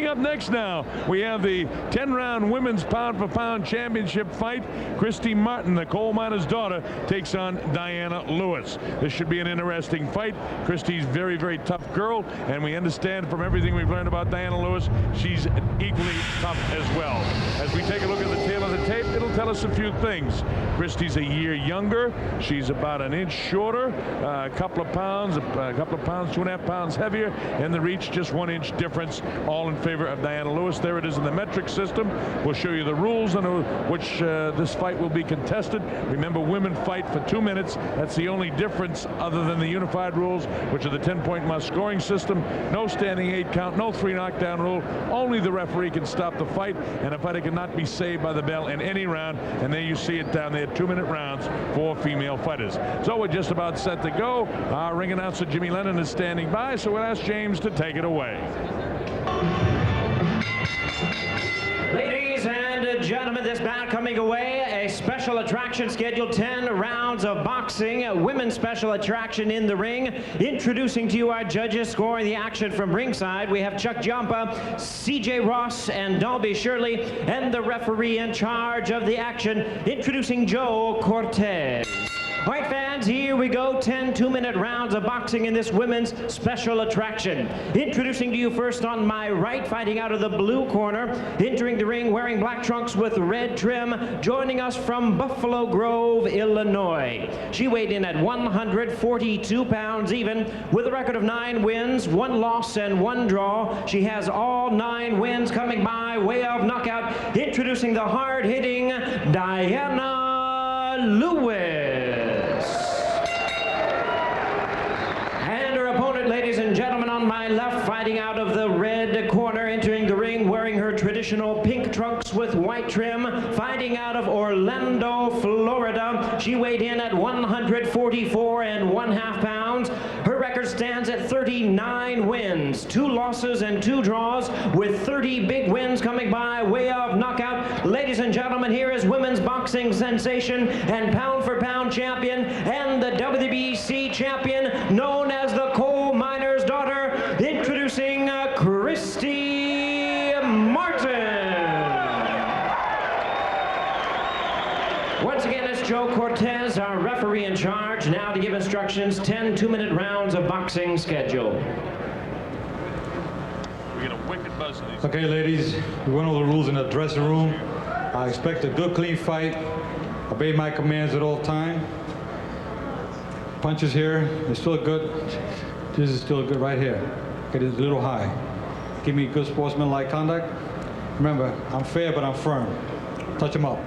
Coming up next now, we have the 10-round women's pound-for-pound championship fight. Christy Martin, the coal miner's daughter, takes on Dianna Lewis. This should be an interesting fight. Christy's very, very tough girl, and we understand from everything we've learned about Dianna Lewis, she's equally tough as well. As we take a look at the tail of the tape, it'll tell us a few things. Christy's a year younger. She's about an inch shorter, a couple of pounds, 2.5 pounds heavier, and the reach just 1 inch difference, all in favor of Dianna Lewis. There it is in the metric system. We'll show you the rules under which this fight will be contested. Remember, women fight for 2 minutes. That's the only difference other than the unified rules, which are the 10-point must scoring system. No standing 8 count, no 3 knockdown rule. Only the referee can stop the fight, and a fighter cannot be saved by the bell in any round. And there you see it down there, 2-minute rounds for female fighters. So we're just about set to go. Our ring announcer Jimmy Lennon is standing by, so we'll ask James to take it away. Ladies and gentlemen, this bout coming away, a special attraction scheduled, 10 rounds of boxing, women's special attraction in the ring. Introducing to you our judges scoring the action from ringside. We have Chuck Giampa, CJ Ross, and Dalby Shirley, and the referee in charge of the action, introducing Joe Cortez. All right, fans, here we go. 10 2-minute rounds of boxing in this women's special attraction. Introducing to you first on my right, fighting out of the blue corner, entering the ring wearing black trunks with red trim, joining us from Buffalo Grove, Illinois. She weighed in at 142 pounds even, with a record of 9 wins, 1 loss, and 1 draw. She has all 9 wins coming by way of knockout. Introducing the hard-hitting Dianna Lewis. Ladies and gentlemen, on my left, fighting out of the red corner, entering the ring wearing her traditional pink trunks with white trim, fighting out of Orlando, Florida. She weighed in at 144.5 pounds. Her record stands at 39 wins, 2 losses and 2 draws, with 30 big wins coming by way of knockout. Ladies and gentlemen, here is women's boxing sensation and pound-for-pound champion and the WBC champion, known as the Coalminer's daughter, introducing Christy Martin. Once again, it's Joe Cortez, our referee in charge, now to give instructions. 10 2-minute rounds of boxing schedule. We get a wicked buzz in these. Okay, ladies, we went over the rules in the dressing room. I expect a good, clean fight. Obey my commands at all time. Punches here, they still good. This is still good right here. It is a little high. Give me good sportsmanlike conduct. Remember, I'm fair, but I'm firm. Touch them up.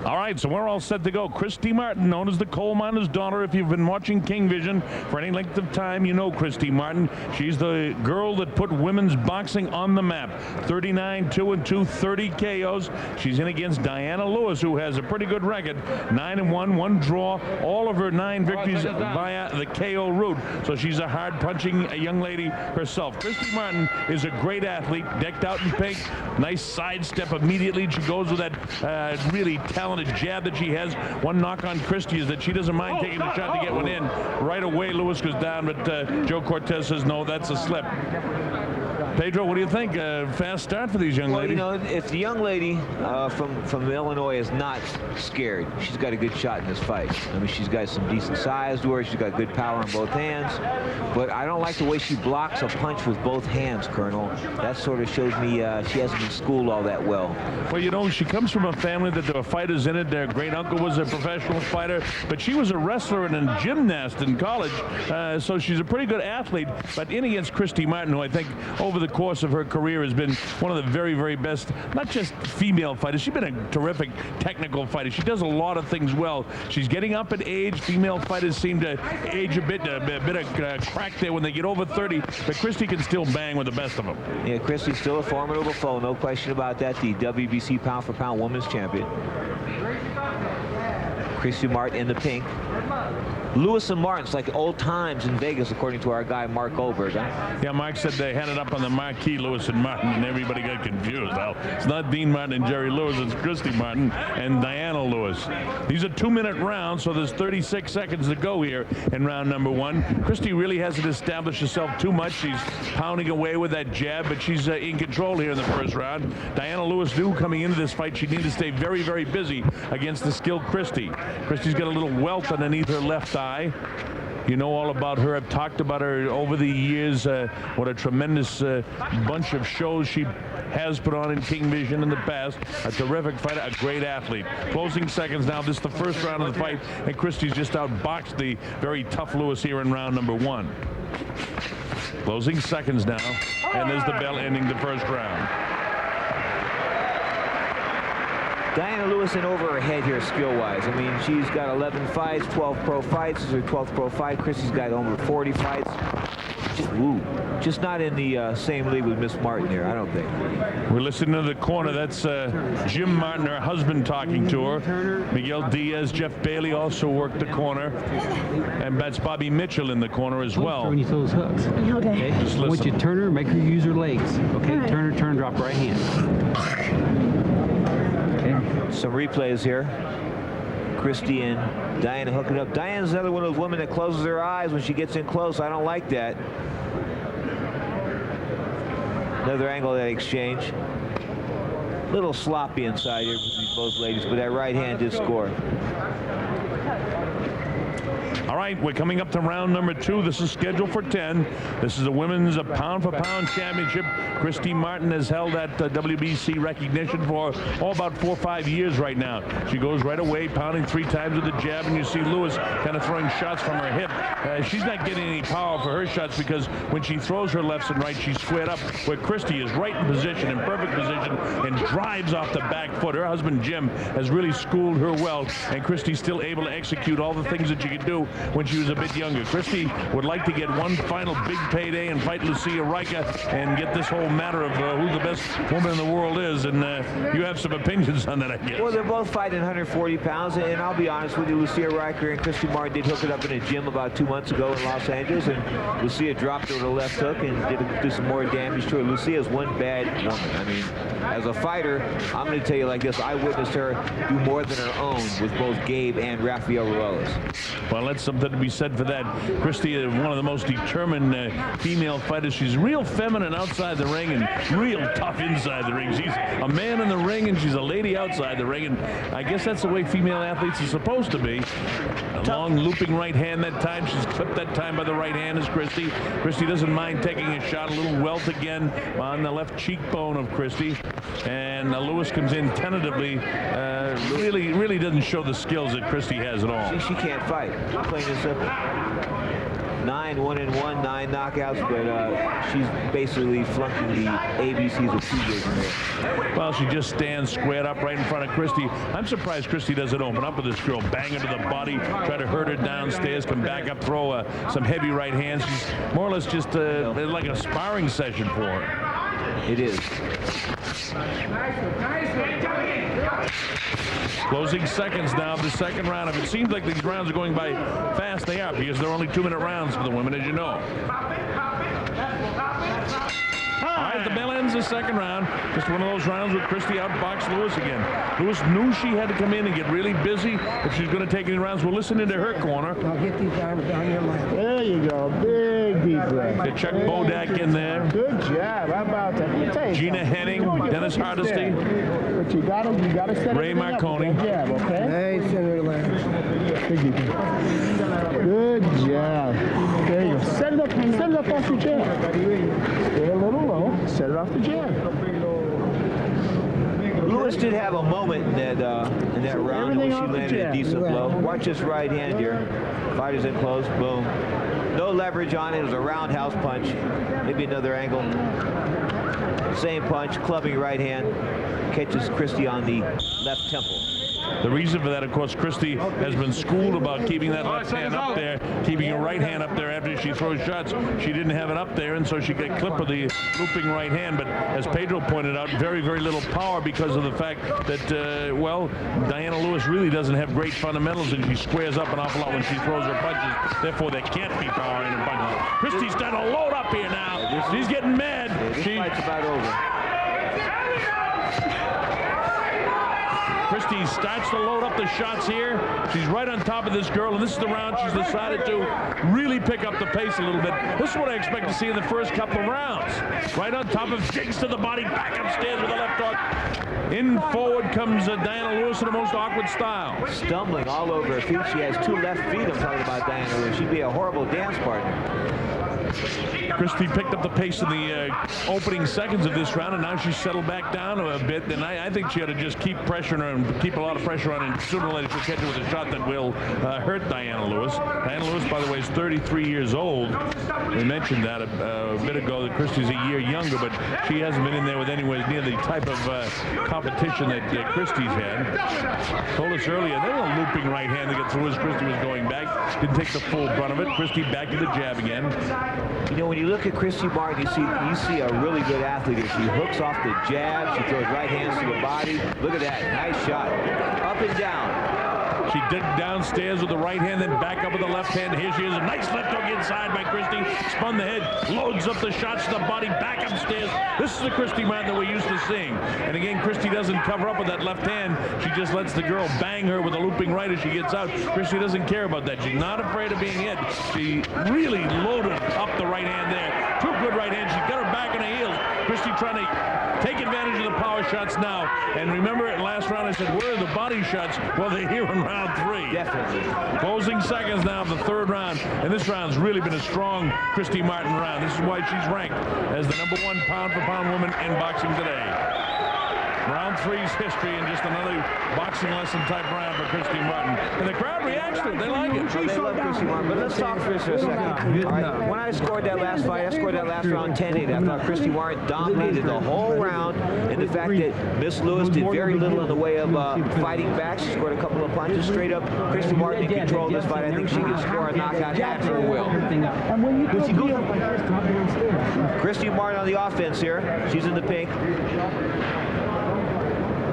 All right, so we're all set to go. Christy Martin, known as the coal miner's daughter. If you've been watching King Vision for any length of time, you know Christy Martin. She's the girl that put women's boxing on the map. 39-2-2, 30 KOs. She's in against Dianna Lewis, who has a pretty good record. 9-1, 1 draw. All of her 9 victories via the KO route. So she's a hard-punching young lady herself. Christy Martin is a great athlete, decked out in pink. Nice sidestep immediately. She goes with that really talented jab that she has. One knock on Christy is that she doesn't mind taking a shot to get one in. Right away, Lewis goes down, but Joe Cortez says, no, that's a slip. Pedro, what do you think? Fast start for these young ladies. Well, you know, if the young lady from Illinois is not scared, she's got a good shot in this fight. I mean, she's got some decent size to her. She's got good power in both hands. But I don't like the way she blocks a punch with both hands, Colonel. That sort of shows me she hasn't been schooled all that well. Well, you know, she comes from a family that there were fighters in it. Their great uncle was a professional fighter, but she was a wrestler and a gymnast in college. So she's a pretty good athlete. But in against Christy Martin, who I think over the course of her career has been one of the very, very best, not just female fighters. She's been a terrific technical fighter. She does a lot of things well. She's getting up in age. Female fighters seem to age a bit of crack there when they get over 30, but Christy can still bang with the best of them. Yeah, Christy's still a formidable foe, no question about that. The WBC pound-for-pound women's champion. Christy Martin in the pink. Lewis and Martin's like old times in Vegas, according to our guy Mark Goldberg. Huh? Yeah, Mark said they had it up on the marquee, Lewis and Martin, and everybody got confused. Well, it's not Dean Martin and Jerry Lewis, it's Christy Martin and Dianna Lewis. These are 2-minute rounds, so there's 36 seconds to go here in round number 1. Christy really hasn't established herself too much. She's pounding away with that jab, but she's in control here in the first round. Dianna Lewis knew coming into this fight she needed to stay very, very busy against the skilled Christy. Christy's got a little welt underneath her left eye. You know all about her. I've talked about her over the years. What a tremendous bunch of shows she has put on in King Vision in the past. A terrific fighter, a great athlete. Closing seconds now. This is the first round of the fight, and Christy's just outboxed the very tough Lewis here in round number 1. Closing seconds now, and there's the bell ending the first round. Dianna Lewis in over her head here skill-wise. I mean, she's got 11 fights, 12 pro fights. This is her 12th pro fight. Christy's got over 40 fights. Just not in the same league with Miss Martin here, I don't think. We're listening to the corner. That's Jim Martin, her husband, talking to her. Miguel Diaz, Jeff Bailey also worked the corner. And that's Bobby Mitchell in the corner as well. When you throw those hooks. Okay. Just I want listen. you to turn her, make her use her legs. Okay, Right. turn her, turn, drop right hand. Okay. Some replays here. Christy and Dianna hooking up. Diana's another one of those women that closes her eyes when she gets in close. I don't like that. Another angle of that exchange. Little sloppy inside here with both ladies, but that right hand did score. All right, we're coming up to round number 2. This is scheduled for 10. This is the women's pound-for-pound championship. Christy Martin has held that WBC recognition for about 4 or 5 years right now. She goes right away, pounding 3 times with the jab, and you see Lewis kind of throwing shots from her hip. She's not getting any power for her shots because when she throws her lefts and rights, she's squared up, where Christy is right in position, in perfect position, and drives off the back foot. Her husband, Jim, has really schooled her well, and Christy's still able to execute all the things that she could do when she was a bit younger. Christy would like to get one final big payday and fight Lucia Rica and get this whole matter of who the best woman in the world is, and you have some opinions on that, I guess. Well, they're both fighting 140 pounds, and I'll be honest with you, Lucia Rica and Christy Martin did hook it up in a gym about 2 months ago in Los Angeles, and Lucia dropped her with a left hook and did some more damage to her. Lucia is one bad woman. I mean, as a fighter, I'm going to tell you like this, I witnessed her do more than her own with both Gabe and Rafael Ruelas. Well, that's something to be said for that. Christy is one of the most determined female fighters. She's real feminine outside the ring and real tough inside the ring. She's a man in the ring and she's a lady outside the ring, and I guess that's the way female athletes are supposed to be. A long looping right hand that time. She's clipped that time by the right hand is Christy. Christy doesn't mind taking a shot. A little welt again on the left cheekbone of Christy. And Lewis comes in tentatively. Really doesn't show the skills that Christy has at all. She can't fight, plain and simple. 9 1-1, 9 knockouts, but she's basically flunking the ABCs of 2 years in there. Well, she just stands squared up right in front of Christy. I'm surprised Christy doesn't open up with this girl. Bang her to the body, try to hurt her downstairs, come back up, throw some heavy right hands. She's more or less just like a sparring session for her. It is. Closing seconds now of the second round. If it seems like these rounds are going by fast, they are, because they're only 2-minute rounds for the women, as you know. All right, the bell ends the second round. Just one of those rounds where Christy outboxed Lewis again. Lewis knew she had to come in and get really busy if she was going to take any rounds. We're listening to her corner. I'll get these arms down your leg. There you go. Big deep breath. They Chuck Bodak in there. Good job. How about that? Let me tell you Gina something. Henning, Dennis Hardesty. But you gotta set Ray everything up with Marconi. that jab, okay? Nice and relaxed. Big deep breath. Good job. There you go. Set it up off the jab. Stay a little low. Set it off the jab. Lewis did have a moment in that round in which she landed a decent blow. Watch this right hand here. Fighters in close. Boom. No leverage on it. It was a roundhouse punch. Maybe another angle. Same punch. Clubbing right hand. Catches Christy on the left temple. The reason for that, of course, Christy has been schooled about keeping that left hand up there, keeping her right hand up there after she throws shots. She didn't have it up there, and so she got clipped with the looping right hand. But as Pedro pointed out, very, very little power because of the fact that, well, Dianna Lewis really doesn't have great fundamentals, and she squares up an awful lot when she throws her punches. Therefore, there can't be power in her punches. Christy's starting to load up here now. She's getting mad. This fight's about over. Christy starts to load up the shots here. She's right on top of this girl, and this is the round she's decided to really pick up the pace a little bit. This is what I expect to see in the first couple of rounds. Right on top of, digs to the body, back upstairs with a left hook. In forward comes Dianna Lewis in the most awkward style. Stumbling all over her feet. She has 2 left feet. I'm talking about Dianna Lewis. She'd be a horrible dance partner. Christy picked up the pace in the opening seconds of this round, and now she's settled back down a bit. And I think she ought to just keep pressuring her and keep a lot of pressure on her, and sooner or later she'll catch her with a shot that will hurt Dianna Lewis. Dianna Lewis, by the way, is 33 years old. We mentioned that a bit ago, that Christy's a year younger, but she hasn't been in there with anywhere near the type of competition that Christy's had. Told us earlier, there was a looping right hand to get through as Christy was going back. Didn't take the full brunt of it. Christy back to the jab again. You know, when you look at Christy Martin, you see a really good athlete here. She hooks off the jab. She throws right hands to the body. Look at that. Nice shot. Up and down. She did downstairs with the right hand, then back up with the left hand. Here she is. A nice left hook inside by Christy. Spun the head, loads up the shots to the body, back upstairs. This is the Christy Martin that we're used to seeing. And again, Christy doesn't cover up with that left hand. She just lets the girl bang her with a looping right as she gets out. Christy doesn't care about that. She's not afraid of being hit. She really loaded up the right hand there. 2 good right hands. She got her back on her heels. Christy trying to take advantage of the power shots now. And remember, in last round I said, where are the body shots? Well, they're here in round 3. Definitely. Closing seconds now of the 3rd round. And this round's really been a strong Christy Martin round. This is why she's ranked as the #1 pound-for-pound woman in boxing today. Round 3's history, and just another boxing lesson type round for Christy Martin. And the crowd reacts to it. They like it. Oh, they love Christy Martin. But let's talk for a second. All right. When I scored that last fight, I scored that last round 10-8. I thought Christy Martin dominated the whole round. And the fact that Miss Lewis did very little in the way of fighting back. She scored a couple of punches straight up. Christy Martin in control of this fight. I think she can score a knockout at her will. Christy Martin on the offense here. She's in the pink.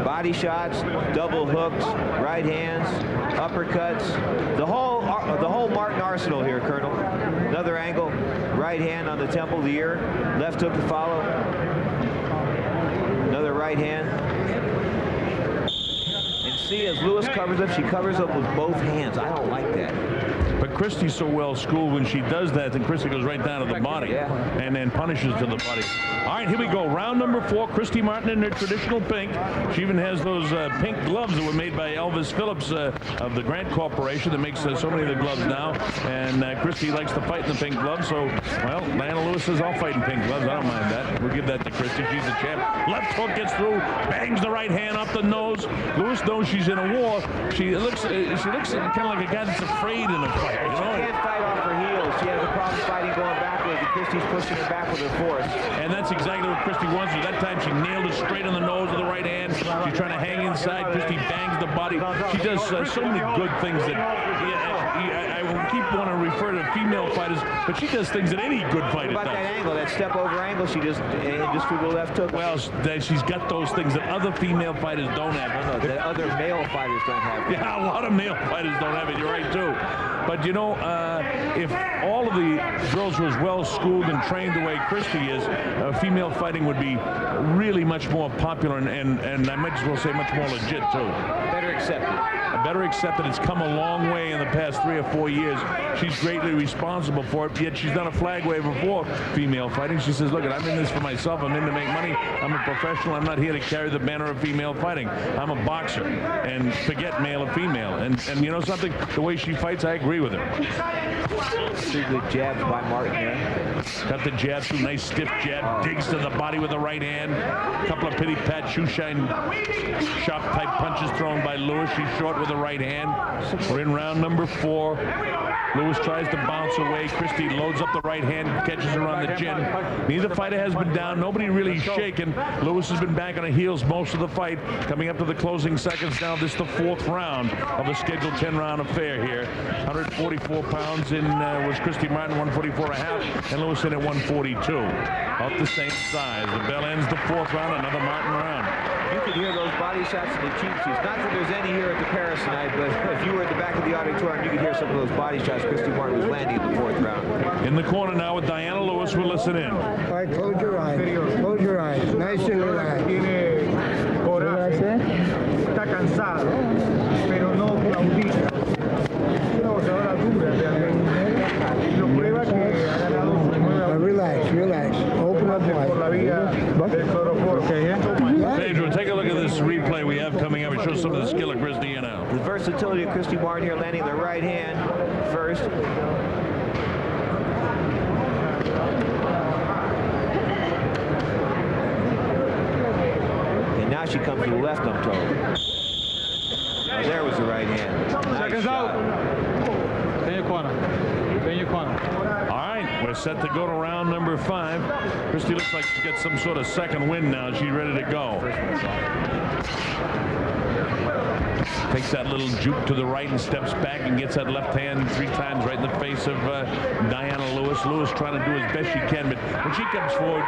Body shots, double hooks, right hands, uppercuts, the whole Martin arsenal here, Colonel. Another angle, right hand on the temple of the ear, left hook to follow. Another right hand. And see, as Lewis covers up, she covers up with both hands. I don't like that. But Christy's so well schooled, when she does that, then Christy goes right down to the body and then punishes to the body. All right, here we go. Round number 4. Christy Martin in her traditional pink. She even has those pink gloves that were made by Elvis Phillips of the Grant Corporation that makes so many of the gloves now. And Christy likes to fight in the pink gloves. So, well, Dianna Lewis says, I'll fight in pink gloves. I don't mind that. We'll give that to Christy. She's the champ. Left hook gets through, bangs the right hand up the nose. Lewis knows she's in a war. She looks kind of like a guy that's afraid in a fight. You know? She can't fight off her heels. She has a problem fighting going backwards, and Christy's pushing her back with her force. And that's exactly what Christy wants to. That time she nailed it straight on the nose with the right hand. She's trying to hang inside. Christy bangs the body. She does so many good things that I will keep wanting to refer to female fighters, but she does things that any good fighter does. What about that angle, that step over angle? She just through the left hook. Well, she's got those things that other female fighters don't have. No, that other male fighters don't have. Yeah, a lot of male fighters don't have it. You're right, too. But, you know, if all of the girls were as well schooled and trained the way Christy is, female fighting would be really much more popular and I might as well say much more legit, too. Better accepted. Better accepted. It's come a long way in the past 3 or 4 years. She's greatly responsible for it, yet she's done a flag waiver for female fighting. She says, look, I'm in this for myself. I'm in to make money. I'm a professional. I'm not here to carry the banner of female fighting. I'm a boxer. And forget male or female. And you know something? The way she fights, I agree with her. 2 good jabs by Martin there. Got the jab through, nice stiff jab. Digs to the body with the right hand. A couple of pity pat, shoe shine, sharp type punches thrown by Lewis. She's short with the right hand. We're in round number 4. Lewis tries to bounce away. Christy loads up the right hand, catches her on the chin. Neither fighter has been down. Nobody really shaken. Lewis has been back on her heels most of the fight. Coming up to the closing seconds now. This is the 4th round of the scheduled 10-round affair here. 144 pounds in was Christy Martin, 144.5, and Lewis in at 142. About the same size. The bell ends the 4th round. Another Martin round. You can hear those body shots in the cheap seats. Not that there's any here at the Paris tonight, but if you were at the back of the auditorium, you could hear some of those body shots Christy Martin was landing in the 4th round. In the corner now with Dianna Lewis, we'll listen in. All right, close your eyes. Close your eyes. Nice and relaxed. What did I say? Está cansado, pero no claudica. Es una boxeadora dura realmente. Lo prueba que ha ganado su 9 Relax, relax. Open up por la wide. vía del cloroformo. Pedro, take a look at this replay we have coming up. It shows some of the skill of Christy now. The versatility of Christy Martin here, landing the right hand first. And now she comes to the left, I'm told. Oh, there was the right hand. Nice Seconds shot. out. Stay in your corner. Stay in your corner. All right, we're set to go to round number 5. Christy looks like she's got some sort of second wind now. She's ready to go. Takes that little juke to the right and steps back and gets that left hand 3 times right in the face of Dianna Lewis. Lewis trying to do as best she can, but when she comes forward,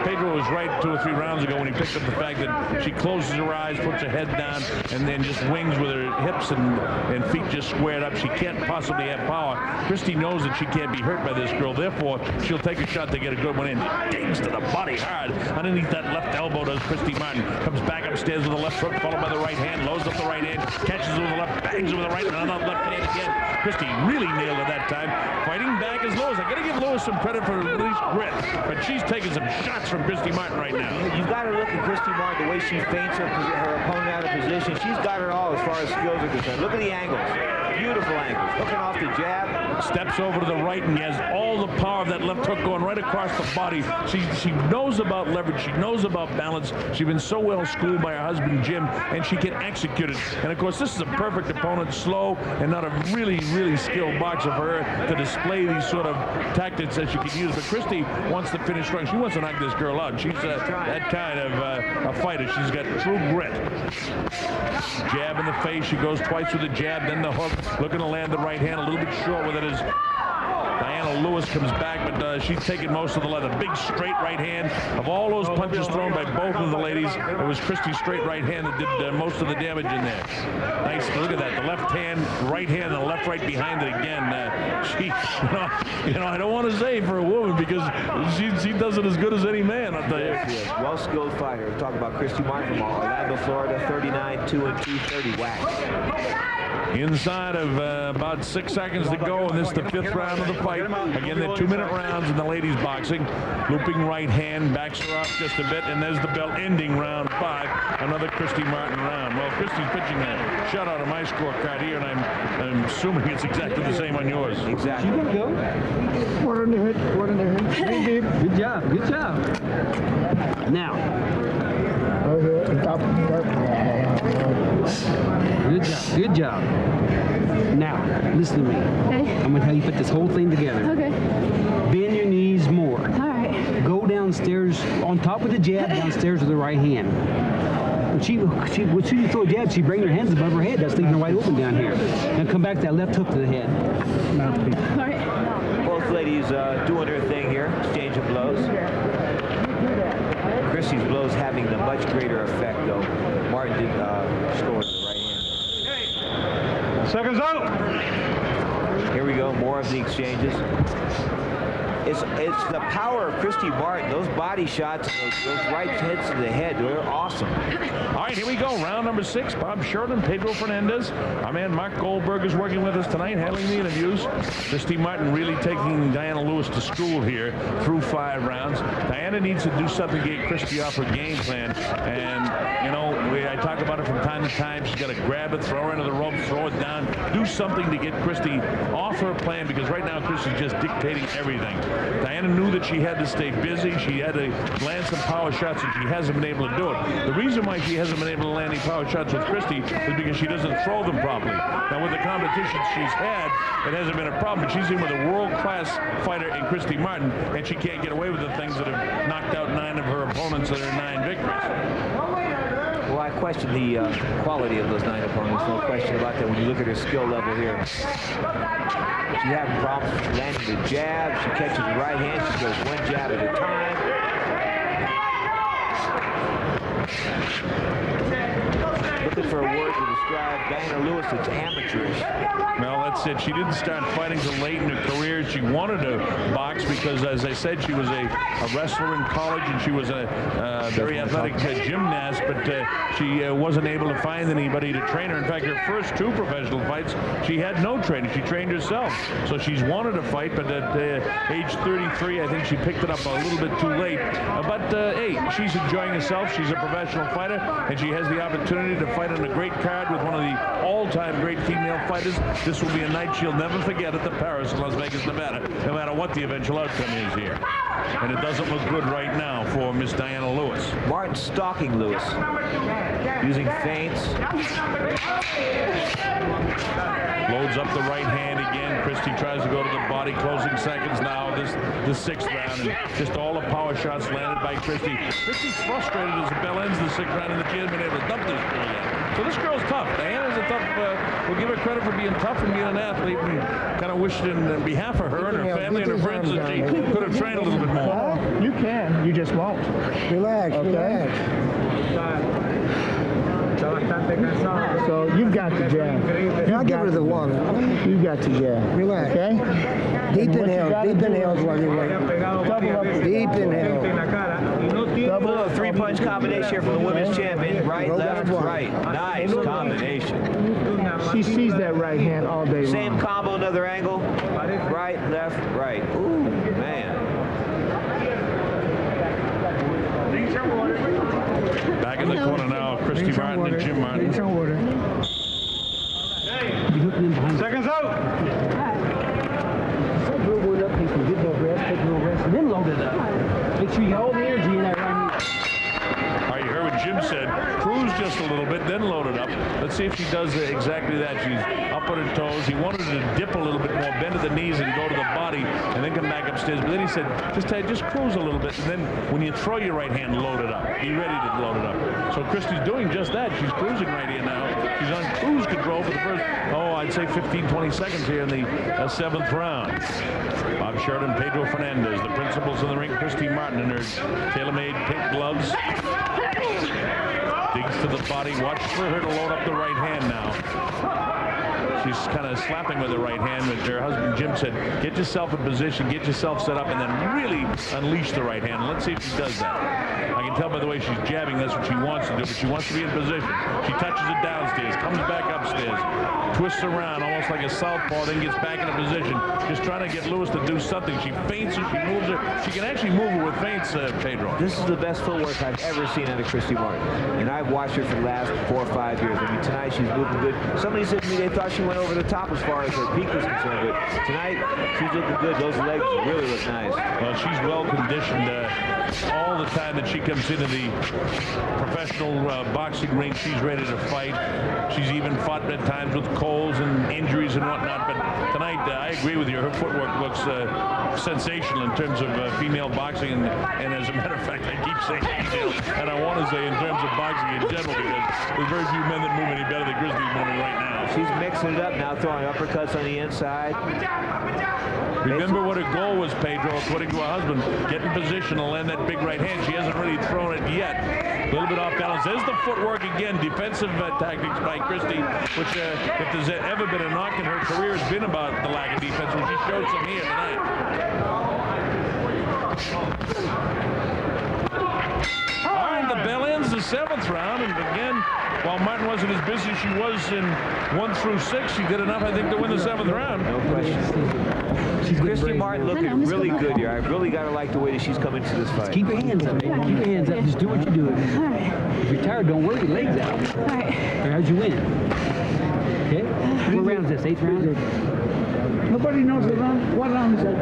Pedro was right 2 or 3 rounds ago when he picked up the fact that she closes her eyes, puts her head down, and then just wings with her hips and feet just squared up. She can't possibly have power. Christy knows that she can't be hurt by this girl. Therefore, she'll take a shot to get a good one in. Digs to the body hard. Underneath that left elbow does Christy Martin. Comes back upstairs with a left hook, followed by the right hand. Loads up the right hand. Catches it with the left, bangs it with the right, and another left hand again. Christy really nailed it that time. Fighting back is Lewis. I got to give Lewis some credit for at least grit, but she's taking some shots from Christy Martin right now. You've got to look at Christy Martin, the way she feints her opponent out of position. She's got it all as far as skills are concerned. Look at the angles. Beautiful angles. Hooking off the jab. Steps over to the right and has all the power of that left hook going right across the body. She knows about leverage. She knows about balance. She's been so well schooled by her husband, Jim, and she can execute it. And, of course, this is a perfect opponent, slow and not a really, really skilled boxer for her to display these sort of tactics that she can use. But Christy wants to finish strong. She wants to knock this girl out. She's that kind of a fighter. She's got true grit. Jab in the face. She goes twice with the jab, then the hook. Looking to land the right hand. A little bit short with it as Dianna Lewis comes back, but she's taking most of the leather. Big straight right hand. Of all those punches thrown by both of the ladies, it was Christy's straight right hand that did most of the damage in there. Nice. Look at that. The left hand, right hand, and the left right behind it again. I don't want to say for a woman because she does it as good as any man, I'll tell you. Yes. Well-skilled fighter. We're talking about Christy Martin from Orlando, Florida, 39, 2-2, 30 whack. Inside of about 6 seconds to go, and this is the 5th round of the fight. Again, they're 2-minute rounds in the ladies boxing. Looping right hand, backs her up just a bit, and there's the bell ending round 5. Another Christy Martin round. Well, Christy's pitching a shutout on my scorecard here, and I'm assuming it's exactly the same on yours. Exactly. She's gonna go. What in the hit? What in the hit? Good job. Good job. Now. Good job. Good job. Now, listen to me. Okay. I'm gonna tell you put this whole thing together. Okay. Bend your knees more. All right. Go downstairs on top of the jab, downstairs with the right hand. When soon you throw a jab, she brings her hands above her head. That's leaving her wide open down here. Now come back to that left hook to the head. All right. Both ladies doing their thing here, exchange of blows. Christy's blows having the much greater effect, though. Martin did score with the right hand. Seconds out. Here we go, more of the exchanges. It's the power of Christy Martin. Those body shots, those right hits to the head, they're awesome. All right, here we go. Round number 6. Bob Sheridan, Pedro Fernandez. Our man Mark Goldberg is working with us tonight, handling the interviews. Christy Martin really taking Dianna Lewis to school here through 5 rounds. Dianna needs to do something to get Christy off her game plan. And, I talk about it from time to time. She's got to grab it, throw her into the rope, throw it down, do something to get Christy off her plan, because right now Christy's just dictating everything. Dianna knew that she had to stay busy. She had to land some power shots, and she hasn't been able to do it. The reason why she hasn't been able to land any power shots with Christy is because she doesn't throw them properly. Now, with the competition she's had, it hasn't been a problem, but she's in with a world-class fighter in Christy Martin, and she can't get away with the things that have knocked out 9 of her opponents that are 9 victories. Well, I question the quality of those 9 opponents. No question about that when you look at her skill level here. She having problems landing the jab. She catches the right hand. She goes 1 jab at a time. Looking for a word to describe Dianna Lewis. It's amateurish. Well, that's it. She didn't start fighting till late in her career. She wanted to box because, as I said, she was a wrestler in college, and she was a very athletic gymnast, but she wasn't able to find anybody to train her. In fact, her first 2 professional fights, she had no training. She trained herself. So she's wanted to fight, but at age 33, I think she picked it up a little bit too late. Hey, she's enjoying herself. She's a professional fighter, and she has the opportunity to fight on a great card with one of the all-time great female fighters. This will be a night she'll never forget at the Paris in Las Vegas, Nevada, no matter what the eventual outcome is here. And it doesn't look good right now for Miss Dianna Lewis. Martin stalking Lewis, using feints. Loads up the right hand again. Christy tries to go to the body. Closing seconds now. This the 6th round, and just all the power shots landed by Christy. Christy's frustrated as the bell ends the 6th round, and she hasn't been able to dump this girl yet. So this girl's tough. Diana's a tough. We'll give her credit for being tough and being an athlete. And kind of wished in behalf of her and her family and her friends that she could have trained a little bit more. You can. You just won't. Relax, Okay. So you've got the jab. I'll give her the water. You've got the jab. Relax. Okay? Deep And what you inhale. gotta Deep do inhales is while you're waiting. double up. Deep inhale. Double A up. 3-punch combination here from the women's champion. Right, Go left, back one. right. Nice combination. She sees that right hand all day long. Same combo, another angle. Right, left, right. Ooh, man. Back in the corner now, Christy Martin and Jim Martin. Seconds out. Get no rest, take no rest, and then load it up. Make sure you hold the energy in that right knee. All right, you heard what Jim said. Cruise just a little bit, then load it up. Let's see if she does exactly that. She's up on her toes. He wanted her to dip a little bit more, bend to the knees and go to the body, and then come back upstairs. But then he said, just cruise a little bit, and then when you throw your right hand, load it up. Be ready to load it up. So Christy's doing just that. She's cruising right here now. She's on cruise control for the first, I'd say 15, 20 seconds here in the 7th round. Bob Sheridan, Pedro Fernandez, the principals in the ring, Christy Martin in her tailor-made pink gloves. Digs to the body. Watch for her to load up the right hand now. She's kind of slapping with the right hand, but her husband Jim said, get yourself in position, get yourself set up, and then really unleash the right hand. Let's see if she does that. I can tell by the way she's jabbing, that's what she wants to do, but she wants to be in position. She touches it downstairs, comes back upstairs, twists around almost like a southpaw, then gets back into position, just trying to get Lewis to do something. She feints her, she moves her. She can actually move her with feints, Pedro. This is the best footwork I've ever seen out of Christy Martin. And I've watched her for the last 4 or 5 years. I mean, tonight she's moving good. Somebody said to me they thought she went over the top as far as her peak was concerned, but tonight she's looking good. Those legs really look nice. Well, she's well conditioned. All the time that she comes into the professional boxing ring, she's ready to fight. She's even fought at times with colds and injuries and whatnot. But tonight, I agree with you. Her footwork looks sensational in terms of female boxing. And as a matter of fact, I keep saying female, and I want to say in terms of boxing in general, because there's very few men that move any better than Christy's moving right now. She's mixing it up now, throwing uppercuts on the inside. Remember what her goal was, Pedro, according to her husband, get in position and land that big right hand. She hasn't really thrown it yet. A little bit off balance. There's the footwork again. Defensive tactics by Christy, which if there's ever been a knock in her career, has been about the lack of defense, which she showed some here tonight. All right, the bell ends the 7th round, and again, while Martin wasn't as busy as she was in 1 through 6, she did enough, I think, to win the 7th round. No question. Christy Martin looking really good here. I really got to like the way that she's coming to this fight. Keep your hands up, baby. Keep your hands up. Just do what you're doing. All right. If you're tired, don't work your legs out. All right. Or how'd you win? Okay? What round is this? 8th round? Nobody knows the round. What round is that?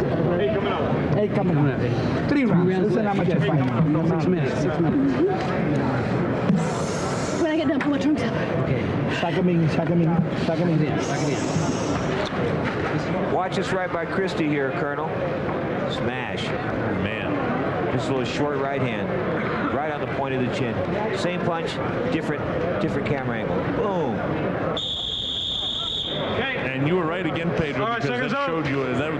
8 coming up. 3 rounds. It's an amateur fight now. 6 minutes. 6 minutes. When I get done, put my trunks up. Okay. Sácame. Watch this right by Christy here, Colonel. Smash. Man. Just a little short right hand. Right on the point of the chin. Same punch, different camera angle. Boom. And you were right again, Pedro, because that showed you that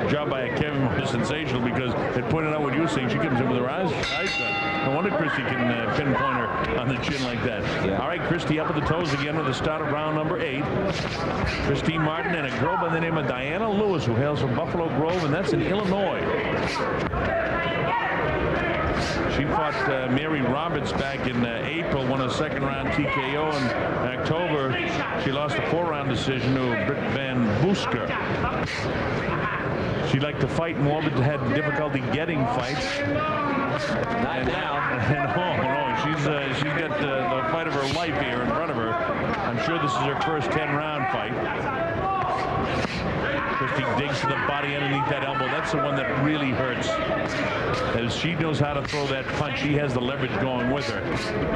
job by Kevin was sensational, because it pointed out what you were saying. She comes in with her eyes shut. No wonder Christy can pinpoint her on the chin like that. Yeah. All right, Christy up at the toes again with the start of round number 8. Christy Martin and a girl by the name of Dianna Lewis, who hails from Buffalo Grove, and that's in Illinois. She fought Mary Roberts back in April, won a second-round TKO. In October, she lost a 4-round decision to Britt Van Boosker. She liked to fight more, but had difficulty getting fights. Not now. And no, she's got the fight of her life here in front of her. I'm sure this is her first 10-round fight. Christy digs to the body underneath that elbow. That's the one that really hurts. As she knows how to throw that punch, she has the leverage going with her.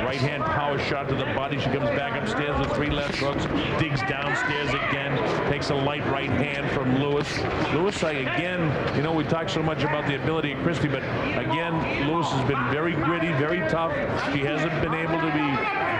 Right hand power shot to the body. She comes back upstairs with 3 left hooks, digs downstairs again, takes a light right hand from Lewis. Lewis, again, you know, we talk so much about the ability of Christy, but again, Lewis has been very gritty, very tough. She hasn't been able to be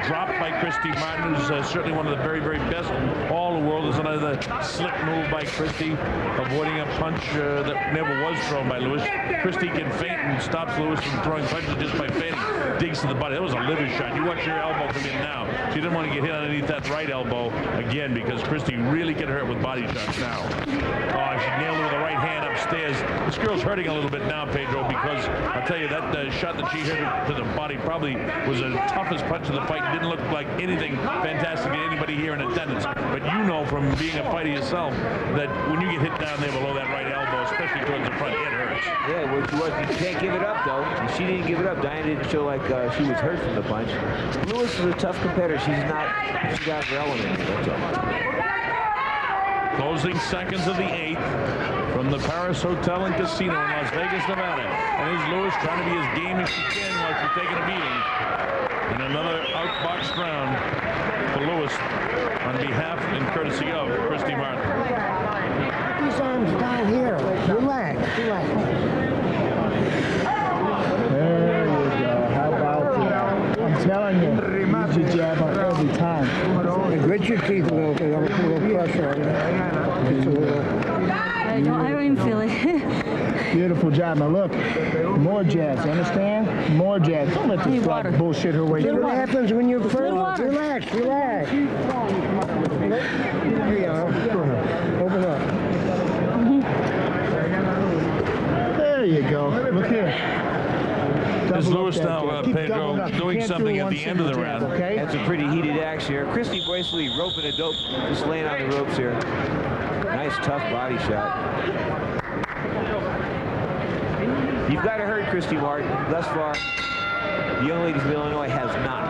dropped by Christy Martin, who's certainly one of the very, very best in all the world. There's another slick move by Christy, avoiding a punch that never was thrown by Lewis. Christy can feint and stops Lewis from throwing punches just by feinting. Digs to the body. That was a liver shot. You watch your elbow come in now. She didn't want to get hit underneath that right elbow again, because Christy really get hurt with body shots now. Oh, she nailed it with the right hand upstairs. This girl's hurting a little bit now, Pedro, because I'll tell you, that shot that she hit to the body probably was the toughest punch of the fight. It didn't look like anything fantastic to anybody here in attendance. But you know from being a fighter yourself that when you get hit down there below that right elbow, especially towards the front, it hurts. Yeah, well, you can't give it up, though. She didn't give it up. Dianna didn't show like she was hurt from the punch. Lewis is a tough competitor. She's not relevant. That's all. Closing seconds of the 8th from the Paris Hotel and Casino in Las Vegas, Nevada. And here's Lewis trying to be as game as she can while she's taking a beating. And another outboxed round for Lewis on behalf and courtesy of Christy Martin. These arms down here. Relax. There you go. How about that? I'm telling you, use your jab up every time. Grit your teeth a little bit. I'll put a little pressure on it. Just a little. I don't even feel it. Beautiful job. Now look, more jabs. Understand? More jabs. Don't let this flag bullshit her way through. What happens when you're first? Relax. Here you are. Open up. There you go. Look here. Is Lewis now, Pedro, doing something at the end of the round? Okay? That's a pretty heated action here. Christy basically roping a dope, just laying on the ropes here. Nice, tough body shot. You've got to hurt Christy Martin. Thus far, the young lady from Illinois has not.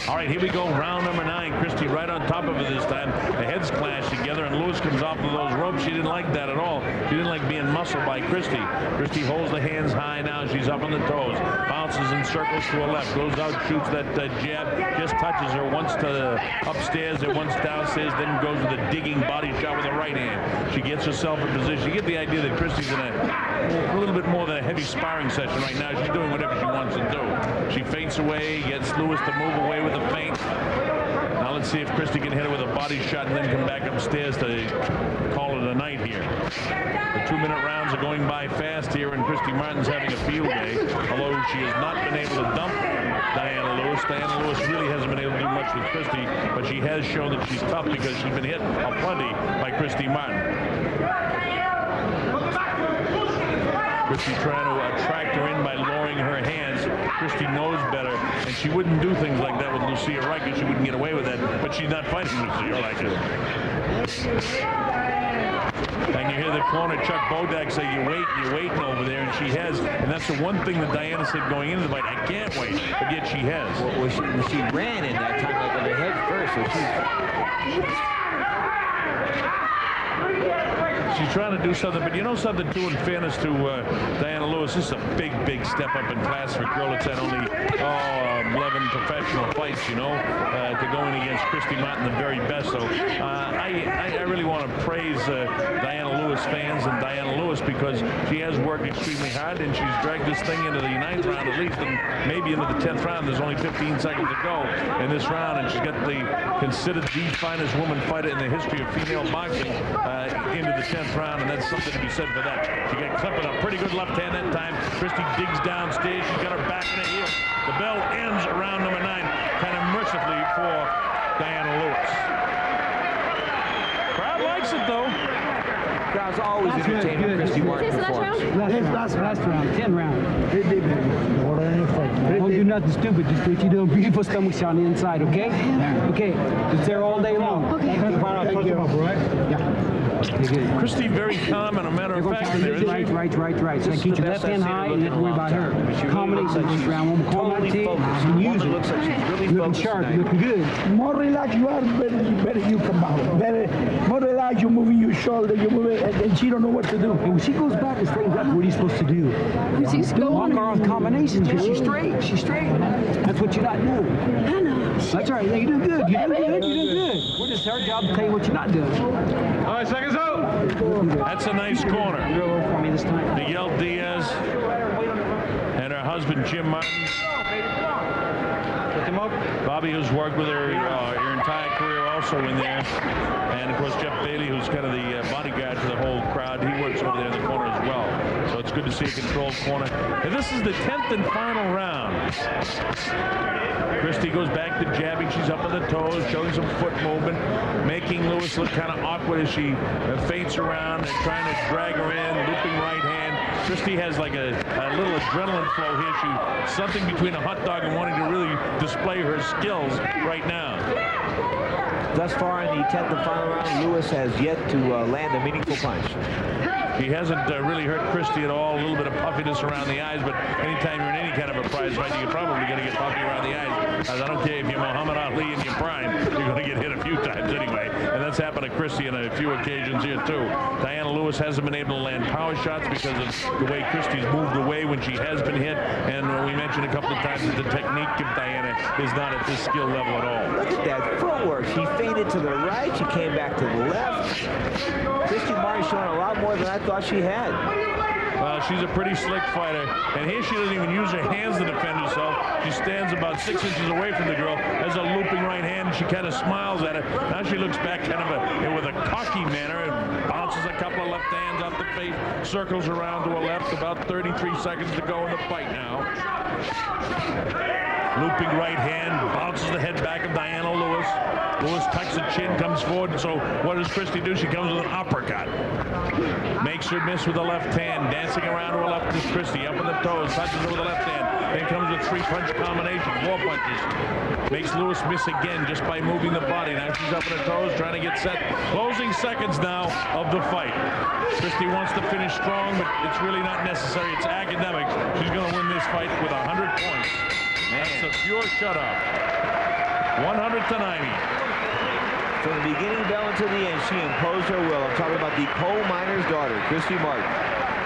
All right, here we go, round number 9. Christy right on top of it this time. The heads clash together, and Lewis comes off of those ropes. She didn't like that at all. She didn't like being muscled by Christy. Christy holds the hands high now. She's up on the toes. Bounces in circles to her left. Goes out, shoots that jab. Just touches her once to upstairs and once downstairs. Then goes with a digging body shot with the right hand. She gets herself in position. You get the idea that Christy's in a little bit more than a heavy sparring session right now. She's doing whatever she wants to do. She feints away, gets Lewis to move away with a feint. Now let's see if Christy can hit her with a body shot and then come back upstairs to call it a night here. The 2-minute rounds are going by fast here, and Christy Martin's having a field day, although she has not been able to dump Dianna Lewis. Dianna Lewis really hasn't been able to do much with Christy, but she has shown that she's tough because she's been hit aplenty by Christy Martin. Christy trying to attract her in by lowering her hands. Christy knows better, and she wouldn't do things like that with Lucia Wright because she wouldn't get away with that, but she's not fighting Lucia Wright. And you hear the corner, Chuck Bodak, say, you're waiting over there, and she has. And that's the one thing that Dianna said going into the fight, I can't wait, but yet she has. Well, she ran in that time like on her head first, so she's... She's trying to do something, but you know something, too, in fairness to Dianna Lewis, this is a big, big step up in class for a girl that's had only 11 professional fights, you know, to go in against Christy Martin, the very best. So I really want to praise Dianna Lewis fans and Dianna Lewis, because she has worked extremely hard, and she's dragged this thing into the 9th round at least, and maybe into the 10th round. There's only 15 seconds to go in this round, and she's got the considered the finest woman fighter in the history of female boxing into the 10th round, and that's something to be said for that. She gets up with a pretty good left hand that time. Christy digs downstairs. She's got her back in her heel. The bell ends around number 9, kind of mercifully for Dianna Lewis. Crowd likes it, though. Crowd's always entertained when Christy Martin performs. Last round, 10 round. Don't do nothing stupid. Just do what you do. Breathe for stomach on the inside, okay? Okay. Just there all day long. Okay. Thank you. Christy very calm, and a matter of fact, there is Right. So keep your left hand high and you have to worry about her. Combination this round. One more Totally focused. and use it. Looks like she's really Looking focused sharp, tonight. looking good. More relaxed you are, better you come out. Better, more relaxed, you're moving your shoulder, you move it, and she don't know what to do. And when she goes back and straightens up, what are you supposed to do? Walk her off combinations because she's straight. She's straight. That's what you're not doing. I know. That's right. Yeah, you do good. You do good. You do good. Well, it's our job to tell you what you're not doing. All right, seconds out. That's a nice corner. For me this time. Miguel Diaz and her husband Jim Martin. Pick him up. Bobby, who's worked with her entire career, also in there. And of course Jeff Bailey, who's kind of the bodyguard for the whole crowd. He works over there in the corner as well. So it's good to see a controlled corner. And this is the 10th and final round. Christy goes back to jabbing. She's up on the toes, showing some foot movement, making Lewis look kind of awkward as she feints around and trying to drag her in, looping right hand. Christy has like a little adrenaline flow here. She's something between a hot dog and wanting to really display her skills right now. Thus far in the 10th and final round, Lewis has yet to land a meaningful punch. He hasn't really hurt Christy at all. A little bit of puffiness around the eyes, but anytime you're in any kind of a prize fight, you're probably going to get puffy around the eyes. As I don't care if you're Muhammad Ali in your prime, you're going to get hit a few times anyway. And that's happened to Christy on a few occasions here, too. Dianna Lewis hasn't been able to land power shots because of the way Christy's moved away when she has been hit. And we mentioned a couple of times that the technique of Dianna is not at this skill level at all. Look at that footwork. She feinted to the right. She came back to the left. Christy Martin showing a lot more than I thought she had. She's a pretty slick fighter, and here she doesn't even use her hands to defend herself. She stands about 6 inches away from the girl, has a looping right hand, and she kind of smiles at her. Now she looks back kind of with a cocky manner and bounces a couple of left hands off the face, circles around to her left, about 33 seconds to go in the fight now. Looping right hand, bounces the head back of Dianna Lewis. Lewis tucks the chin, comes forward. So what does Christy do? She comes with an uppercut. Makes her miss with the left hand. Dancing around to her left is Christy. Up on the toes, touches her with the left hand. Then comes with 3-punch combination, 4 punches. Makes Lewis miss again just by moving the body. Now she's up on her toes, trying to get set. Closing seconds now of the fight. Christy wants to finish strong, but it's really not necessary. It's academic. She's going to win this fight with 100 points. That's a pure shutout. 100-90. From the beginning bell until the end, she imposed her will. I'm talking about the Coalminer's daughter, Christy Martin.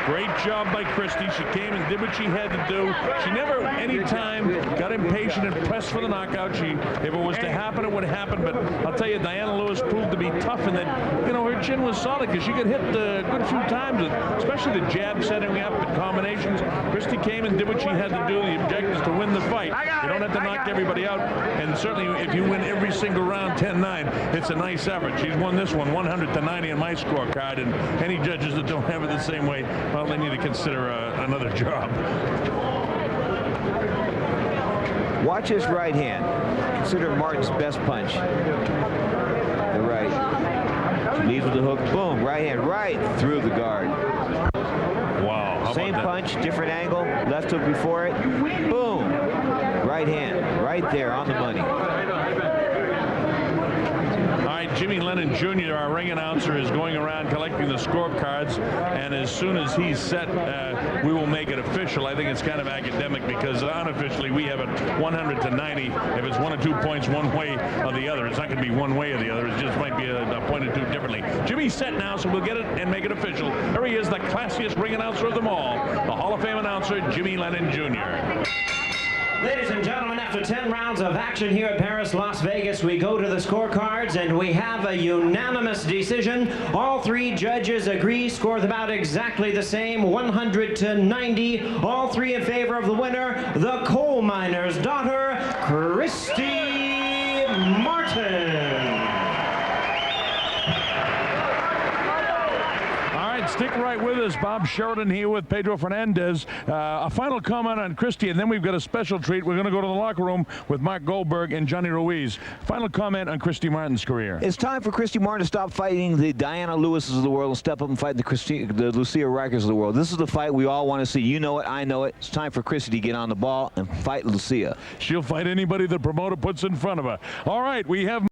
Great job by Christy. She came and did what she had to do. She never, any time, got impatient and pressed for the knockout. If it was to happen, it would happen. But I'll tell you, Dianna Lewis proved to be tough, and that, her chin was solid because she got hit a good few times, especially the jab setting up and combinations. Christy came and did what she had to do. The objective is to win the fight. You don't have to knock everybody out. And certainly, if you win every single round 10-9, it's a nice effort. She's won this one 100-90 on my scorecard, and any judges that don't have it the same way, well, they need to consider another job. Watch his right hand. Consider Martin's best punch. The right. She leads with the hook. Boom. Right hand. Right through the guard. Wow. Same punch, different angle. Left hook before it. Boom. Right hand. Right there on the money. All right. right, Jimmy Lennon Jr., our ring announcer, is going around collecting the scorecards, and as soon as he's set, we will make it official. I think it's kind of academic because unofficially we have it 100 to 90. If it's 1 or 2 points one way or the other, it's not going to be one way or the other. It just might be a point or two differently. Jimmy's set now, so we'll get it and make it official. There he is, the classiest ring announcer of them all, the Hall of Fame announcer, Jimmy Lennon Jr. Ladies and gentlemen, after 10 rounds of action here at Paris, Las Vegas, we go to the scorecards and we have a unanimous decision. All 3 judges agree, score about exactly the same, 100 to 90. All 3 in favor of the winner, the Coalminer's daughter, Christy Martin. Stick right with us. Bob Sheridan here with Pedro Fernandez. A final comment on Christy, and then we've got a special treat. We're going to go to the locker room with Mark Goldberg and Johnny Ruiz. Final comment on Christy Martin's career. It's time for Christy Martin to stop fighting the Dianna Lewises of the world and step up and fight the Lucia Rikers of the world. This is the fight we all want to see. You know it, I know it. It's time for Christy to get on the ball and fight Lucia. She'll fight anybody the promoter puts in front of her. All right, we have